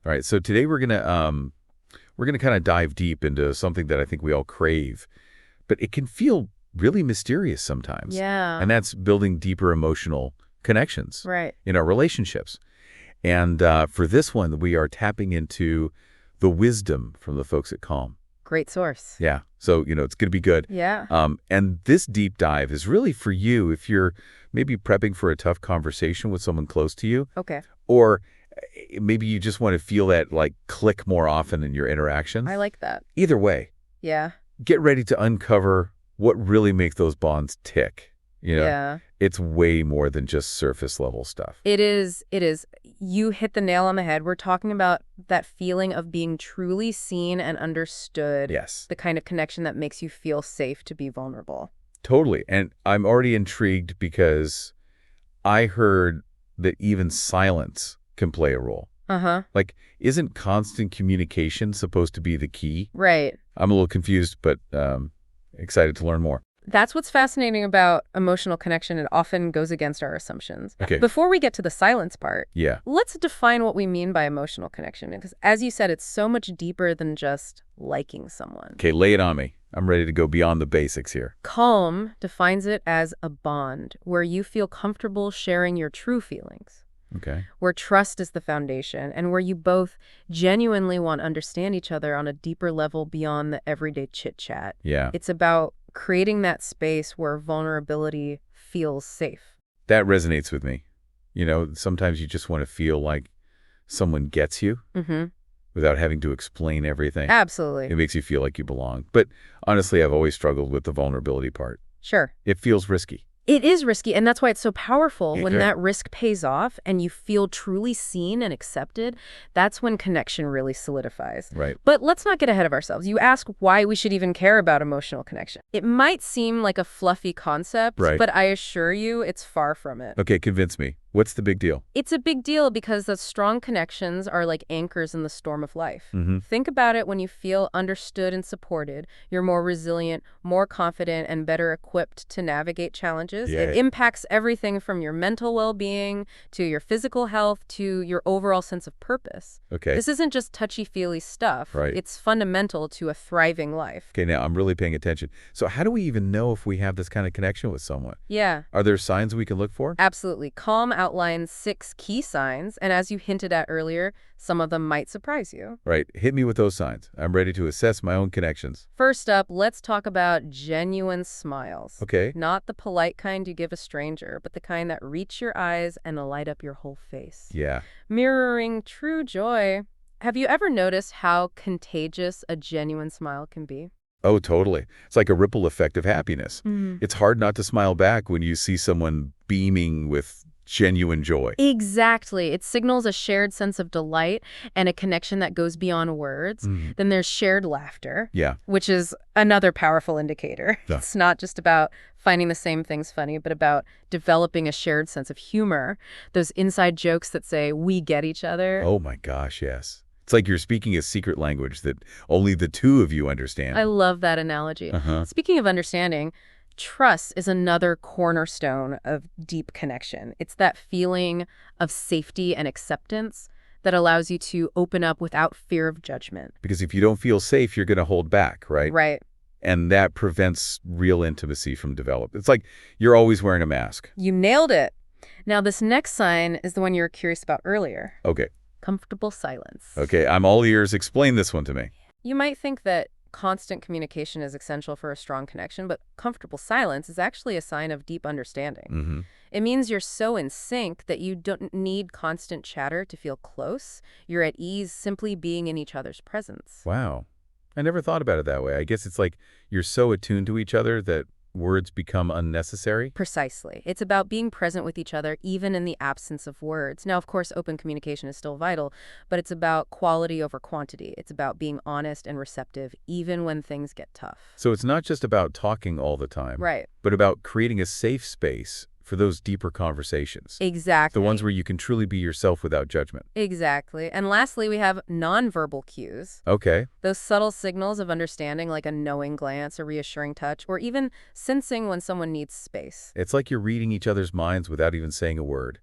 All right, so today we're gonna kind of dive deep into something that I think we all crave, but it can feel really mysterious sometimes. Yeah, And that's building deeper emotional connections right. in our relationships. And for this one, we are tapping into the wisdom from the folks at Calm. Great source. Yeah. So, it's going to be good. Yeah. And this deep dive is really for you if you're maybe prepping for a tough conversation with someone close to you, Okay. or maybe you just want to feel that like click more often in your I interactions. like that. Either way, Yeah. get ready to uncover what really makes those bonds tick. Yeah. It's way more than just surface level stuff. It is. It is. You hit the nail on the head. We're talking about that feeling of being truly seen and understood, Yes, the kind of connection that makes you feel safe to be vulnerable. totally. And I'm already intrigued because I heard that even silence can play a role. Uh-huh. Like, isn't constant communication supposed to be the key? Right. I'm a little confused, but excited to learn more. That's what's fascinating about emotional connection. It often goes against our assumptions. Okay. Before we get to the silence part, Yeah. let's define what we mean by emotional connection. Because as you said, it's so much deeper than just liking someone. Okay, lay it on me. I'm ready to go beyond the basics here. Calm defines it as a bond where you feel comfortable sharing your true feelings, Okay. where trust is the foundation, and where you both genuinely want to understand each other on a deeper level beyond the everyday chit-chat. Yeah. It's about creating that space where vulnerability feels safe. That resonates with me. Sometimes you just want to feel like someone gets you Mm-hmm. without having to explain everything. Absolutely. It makes you feel like you belong. But honestly, I've always struggled with the vulnerability part. Sure. It feels risky. It is risky, and that's why it's so powerful. When Okay. that risk pays off and you feel truly seen and accepted, that's when connection really solidifies. Right. But let's not get ahead of ourselves. You ask why we should even care about emotional connection. It might seem like a fluffy concept, Right. but I assure you it's far from it. Okay, convince me. What's the big deal? It's a big deal because the strong connections are like anchors in the storm of life. Mm-hmm. Think about it. When you feel understood and supported, you're more resilient, more confident, and better equipped to navigate challenges. Yeah. It impacts everything from your mental well-being to your physical health to your overall sense of purpose. Okay. This isn't just touchy-feely stuff. Right. It's fundamental to a thriving life. Okay, now I'm really paying attention. So how do we even know if we have this kind of connection with someone? Yeah. Are there signs we can look for? Absolutely. Calm outlines 6 key signs, and as you hinted at earlier, some of them might surprise you. Right. Hit me with those signs. I'm ready to assess my own connections. First up, let's talk about genuine smiles. Okay. Not the polite kind you give a stranger, but the kind that reach your eyes and light up your whole face. Yeah. Mirroring true joy. Have you ever noticed how contagious a genuine smile can be? Oh, totally. It's like a ripple effect of happiness. Mm. It's hard not to smile back when you see someone beaming with genuine joy. Exactly. It signals a shared sense of delight and a connection that goes beyond words. Mm. Then there's shared laughter, Yeah. which is another powerful indicator. Yeah. It's not just about finding the same things funny, but about developing a shared sense of humor. Those inside jokes that say, we get each other. Oh my gosh, yes. It's like you're speaking a secret language that only the two of you understand. I love that analogy. Uh-huh. Speaking of understanding, trust is another cornerstone of deep connection. It's that feeling of safety and acceptance that allows you to open up without fear of judgment. Because if you don't feel safe, you're going to hold back, right? Right. And that prevents real intimacy from developing. It's like you're always wearing a mask. You nailed it. Now, this next sign is the one you were curious about earlier. Okay. Comfortable silence. Okay, I'm all ears. Explain this one to me. You might think that constant communication is essential for a strong connection, but comfortable silence is actually a sign of deep understanding. Mm-hmm. It means you're so in sync that you don't need constant chatter to feel close. You're at ease simply being in each other's presence. Wow. I never thought about it that way. I guess it's like you're so attuned to each other that words become unnecessary. Precisely. It's about being present with each other, even in the absence of words. Now, of course, open communication is still vital, but it's about quality over quantity. It's about being honest and receptive, even when things get tough. So it's not just about talking all the time, Right. but about creating a safe space for those deeper conversations. Exactly. The ones where you can truly be yourself without judgment. Exactly. And lastly, we have nonverbal cues. Okay. Those subtle signals of understanding, like a knowing glance, a reassuring touch, or even sensing when someone needs space. It's like you're reading each other's minds without even saying a word.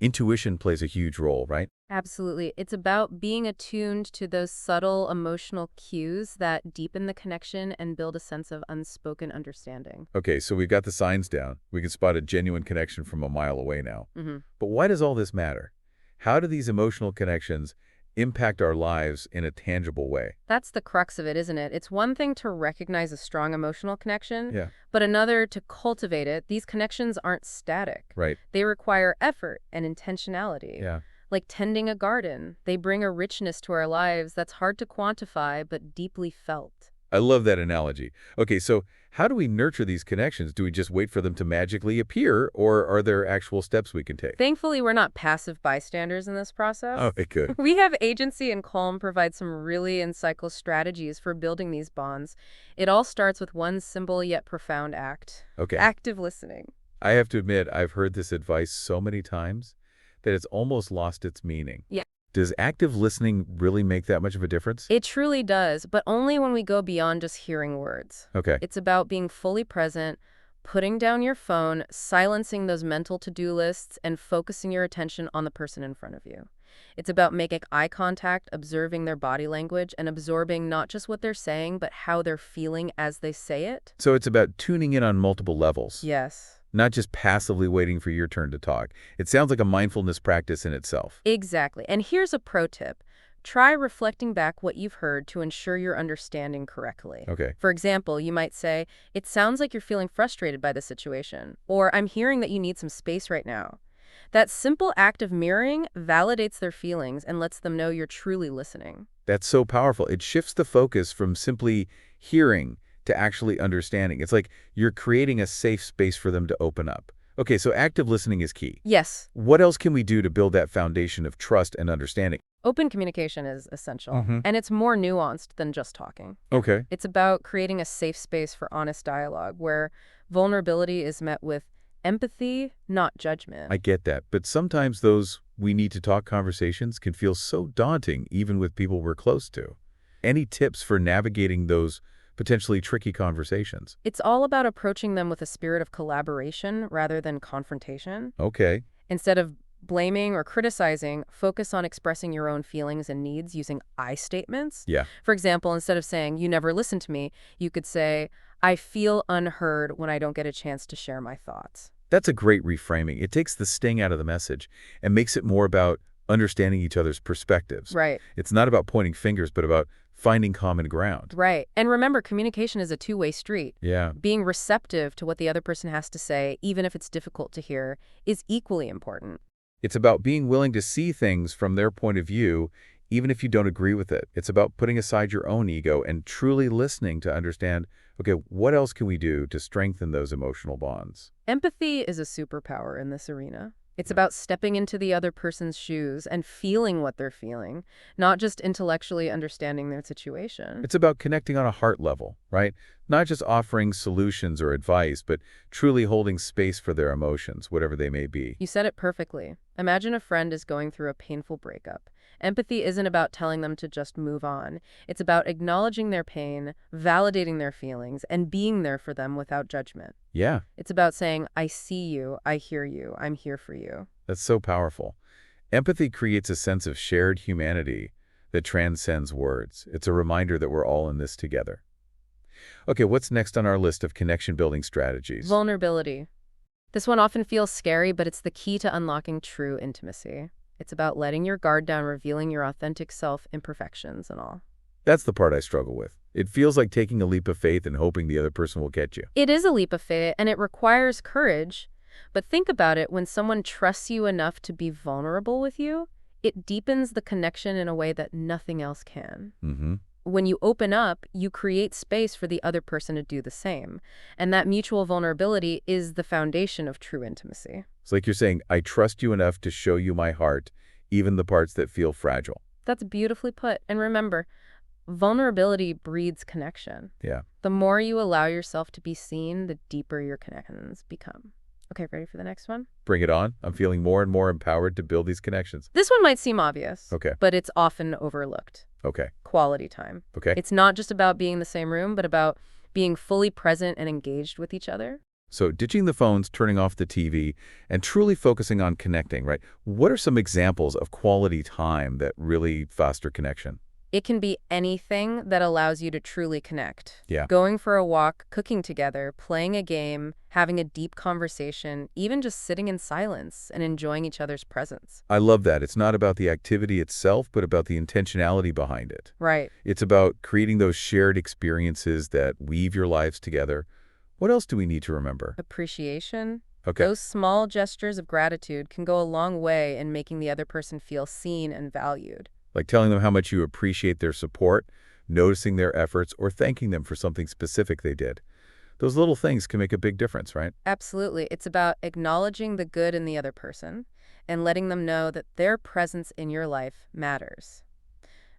Intuition plays a huge role, right? Absolutely. It's about being attuned to those subtle emotional cues that deepen the connection and build a sense of unspoken understanding. Okay, so we've got the signs down. We can spot a genuine connection from a mile away now. Hmm. But why does all this matter? How do these emotional connections impact our lives in a tangible way? That's the crux of it, isn't it? It's one thing to recognize a strong emotional connection, Yeah, but another to cultivate it. These connections aren't static. right. They require effort and intentionality. Yeah. Like tending a garden, they bring a richness to our lives that's hard to quantify but deeply felt. I love that analogy. Okay, so how do we nurture these connections? Do we just wait for them to magically appear, or are there actual steps we can take? Thankfully, we're not passive bystanders in this Oh, process. it could. We have agency, and Calm provides some really insightful strategies for building these bonds. It all starts with one simple yet profound act: Okay. active listening. I have to admit, I've heard this advice so many times that it's almost lost its meaning. Yeah. Does active listening really make that much of a difference? It truly does, but only when we go beyond just hearing words. Okay. It's about being fully present, putting down your phone, silencing those mental to-do lists, and focusing your attention on the person in front of you. It's about making eye contact, observing their body language, and absorbing not just what they're saying, but how they're feeling as they say it. So it's about tuning in on multiple levels, Yes. not just passively waiting for your turn to talk. It sounds like a mindfulness practice in itself. Exactly. And here's a pro tip. Try reflecting back what you've heard to ensure you're understanding correctly. Okay. For example, you might say, "It sounds like you're feeling frustrated by the situation," or "I'm hearing that you need some space right now." That simple act of mirroring validates their feelings and lets them know you're truly listening. That's so powerful. It shifts the focus from simply hearing to actually understanding. It's like you're creating a safe space for them to open up. Okay, so active listening is key. Yes, What else can we do to build that foundation of trust and understanding? open communication is essential, Mm-hmm. and it's more nuanced than just talking. Okay. It's about creating a safe space for honest dialogue where vulnerability is met with empathy, not judgment. I get that, but sometimes those we need to talk conversations can feel so daunting even with people we're close to. Any tips for navigating those potentially tricky conversations? It's all about approaching them with a spirit of collaboration rather than confrontation. Okay. Instead of blaming or criticizing, focus on expressing your own feelings and needs using I statements. Yeah. For example, instead of saying, "You never listen to me," you could say, "I feel unheard when I don't get a chance to share my thoughts." That's a great reframing. It takes the sting out of the message and makes it more about understanding each other's perspectives. Right. It's not about pointing fingers, but about finding common ground. Right. And remember, communication is a two-way street. Yeah. Being receptive to what the other person has to say, even if it's difficult to hear, is equally important. It's about being willing to see things from their point of view, even if you don't agree with it. It's about putting aside your own ego and truly listening to understand, okay, what else can we do to strengthen those emotional bonds? Empathy is a superpower in this arena. It's about stepping into the other person's shoes and feeling what they're feeling, not just intellectually understanding their situation. It's about connecting on a heart level, right? Not just offering solutions or advice, but truly holding space for their emotions, whatever they may be. You said it perfectly. Imagine a friend is going through a painful breakup. Empathy isn't about telling them to just move on. It's about acknowledging their pain, validating their feelings, and being there for them without judgment. Yeah, It's about saying, "I see you, I hear you, I'm here for you." that's so powerful. Empathy creates a sense of shared humanity that transcends words. It's a reminder that we're all in this together. Okay, what's next on our list of connection-building strategies? Vulnerability. This one often feels scary, but it's the key to unlocking true intimacy. It's about letting your guard down, revealing your authentic self, imperfections and all. That's the part I struggle with. It feels like taking a leap of faith and hoping the other person will get you. It is a leap of faith, and it requires courage. But think about it, when someone trusts you enough to be vulnerable with you, it deepens the connection in a way that nothing else can. Mm-hmm. When you open up, you create space for the other person to do the same. And that mutual vulnerability is the foundation of true intimacy. It's like you're saying, I trust you enough to show you my heart, even the parts that feel fragile. That's beautifully put. And remember, vulnerability breeds connection. Yeah. The more you allow yourself to be seen, the deeper your connections become. Okay, ready for the next one? Bring it on. I'm feeling more and more empowered to build these connections. This one might seem obvious, Okay. but it's often overlooked. Okay. Quality time. Okay. It's not just about being in the same room, but about being fully present and engaged with each other. So ditching the phones, turning off the TV, and truly focusing on connecting, right? What are some examples of quality time that really foster connection? It can be anything that allows you to truly connect. Yeah, Going for a walk, cooking together, playing a game, having a deep conversation, even just sitting in silence and enjoying each other's presence. I love that. It's not about the activity itself, but about the intentionality behind it. Right. It's about creating those shared experiences that weave your lives together. What else do we need to remember? Appreciation. Okay, Those small gestures of gratitude can go a long way in making the other person feel seen and valued. like telling them how much you appreciate their support, noticing their efforts, or thanking them for something specific they did. Those little things can make a big difference, right? Absolutely. It's about acknowledging the good in the other person and letting them know that their presence in your life matters.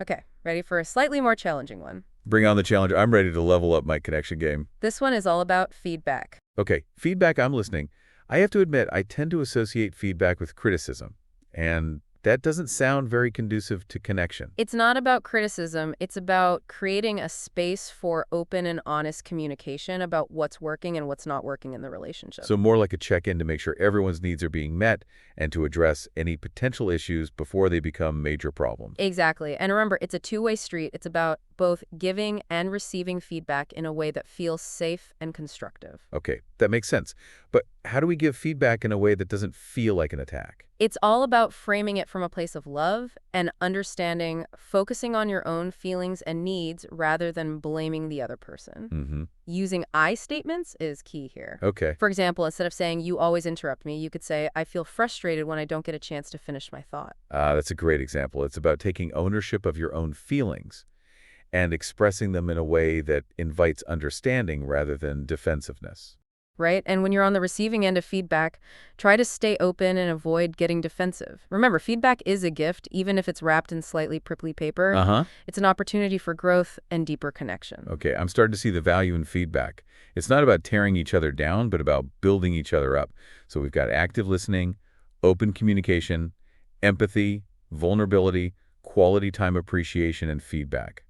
Okay, ready for a slightly more challenging one? Bring on the challenge. I'm ready to level up my connection game. This one is all about feedback. Okay, feedback, I'm listening. I have to admit, I tend to associate feedback with criticism, and that doesn't sound very conducive to connection. It's not about criticism, it's about creating a space for open and honest communication about what's working and what's not working in the relationship. So more like a check-in to make sure everyone's needs are being met and to address any potential issues before they become major problems. Exactly. And remember, it's a two-way street. It's about both giving and receiving feedback in a way that feels safe and constructive. Okay, that makes sense. But how do we give feedback in a way that doesn't feel like an attack? It's all about framing it from a place of love and understanding, focusing on your own feelings and needs rather than blaming the other person. Mm-hmm. Using I statements is key here. Okay. For example, instead of saying, "You always interrupt me," you could say, "I feel frustrated when I don't get a chance to finish my thought." That's a great example. It's about taking ownership of your own feelings and expressing them in a way that invites understanding rather than defensiveness. Right? And when you're on the receiving end of feedback, try to stay open and avoid getting defensive. Remember, feedback is a gift, even if it's wrapped in slightly prickly paper. Uh-huh. It's an opportunity for growth and deeper connection. Okay, I'm starting to see the value in feedback. It's not about tearing each other down, but about building each other up. So we've got active listening, open communication, empathy, vulnerability, quality time appreciation, and feedback.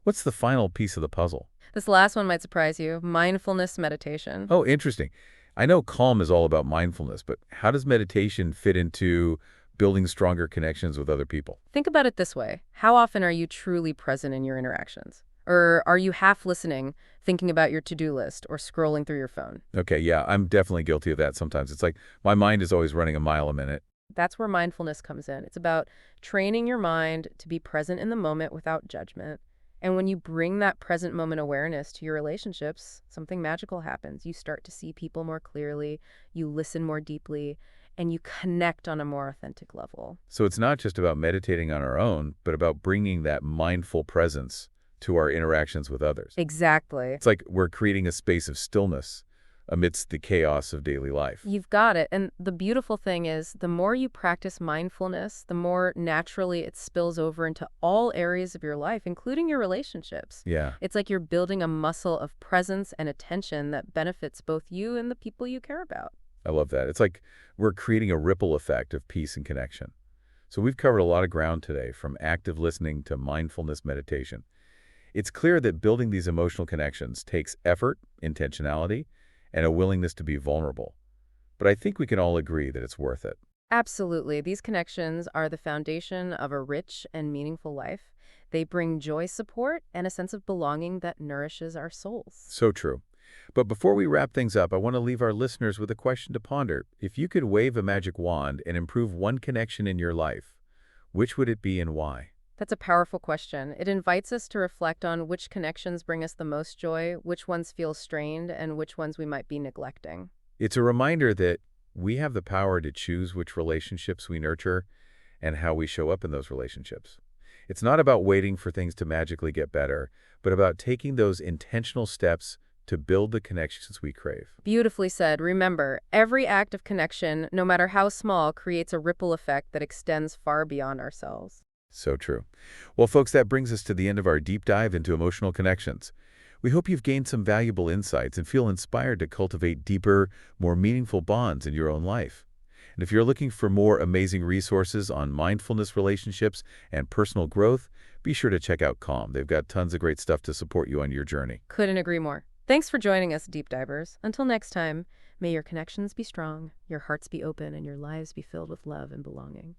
What's the final piece of the puzzle? This last one might surprise you, mindfulness meditation. Oh, interesting. I know Calm is all about mindfulness, but how does meditation fit into building stronger connections with other people? Think about it this way. How often are you truly present in your interactions? Or are you half listening, thinking about your to-do list, or scrolling through your phone? Okay, yeah, I'm definitely guilty of that sometimes. It's like my mind is always running a mile a minute. That's where mindfulness comes in. It's about training your mind to be present in the moment without judgment. And when you bring that present moment awareness to your relationships, something magical happens. You start to see people more clearly, you listen more deeply, and you connect on a more authentic level. So it's not just about meditating on our own, but about bringing that mindful presence to our interactions with others. Exactly. It's like we're creating a space of stillness amidst the chaos of daily life. You've got it. And the beautiful thing is, the more you practice mindfulness, the more naturally it spills over into all areas of your life, including your relationships. Yeah, It's like you're building a muscle of presence and attention that benefits both you and the people you care about. I love that. It's like we're creating a ripple effect of peace and connection. So we've covered a lot of ground today, from active listening to mindfulness meditation. It's clear that building these emotional connections takes effort, intentionality, and a willingness to be vulnerable. But I think we can all agree that it's worth it. Absolutely. These connections are the foundation of a rich and meaningful life. They bring joy, support, and a sense of belonging that nourishes our souls. So true. But before we wrap things up, I want to leave our listeners with a question to ponder. If you could wave a magic wand and improve one connection in your life, which would it be and why? That's a powerful question. It invites us to reflect on which connections bring us the most joy, which ones feel strained, and which ones we might be neglecting. It's a reminder that we have the power to choose which relationships we nurture and how we show up in those relationships. It's not about waiting for things to magically get better, but about taking those intentional steps to build the connections we crave. Beautifully said. Remember, every act of connection, no matter how small, creates a ripple effect that extends far beyond ourselves. So true. Well, folks, that brings us to the end of our deep dive into emotional connections. We hope you've gained some valuable insights and feel inspired to cultivate deeper, more meaningful bonds in your own life. And if you're looking for more amazing resources on mindfulness, relationships, and personal growth, be sure to check out Calm. They've got tons of great stuff to support you on your journey. Couldn't agree more. Thanks for joining us, deep divers. Until next time, may your connections be strong, your hearts be open, and your lives be filled with love and belonging.